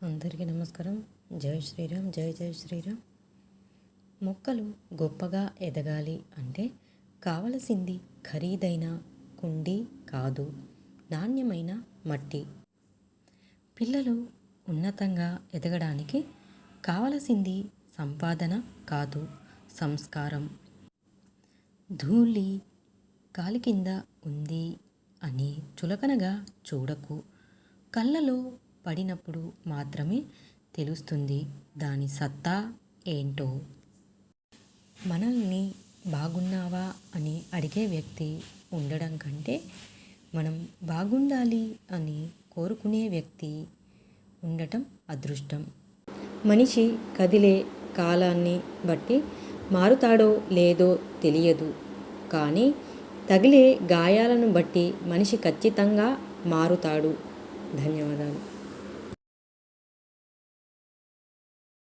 అందరికీ నమస్కారం. జై శ్రీరామ్, జై జై శ్రీరామ్. మొక్కలు గొప్పగా ఎదగాలి అంటే కావలసింది ఖరీదైన కుండీ కాదు, నాణ్యమైన మట్టి. పిల్లలు ఉన్నతంగా ఎదగడానికి కావలసింది సంపాదన కాదు, సంస్కారం. ధూళి కాలి కింద ఉంది అని చులకనగా చూడకు. కళ్ళలో పడినప్పుడు మాత్రమే తెలుస్తుంది దాని సత్తా ఏంటో. మనల్ని బాగున్నావా అని అడిగే వ్యక్తి ఉండడం కంటే మనం బాగుండాలి అని కోరుకునే వ్యక్తి ఉండటం అదృష్టం. మనిషి కదిలే కాలాన్ని బట్టి మారుతాడో లేదో తెలియదు, కానీ తగిలే గాయాలను బట్టి మనిషి ఖచ్చితంగా మారుతాడు. ధన్యవాదాలు.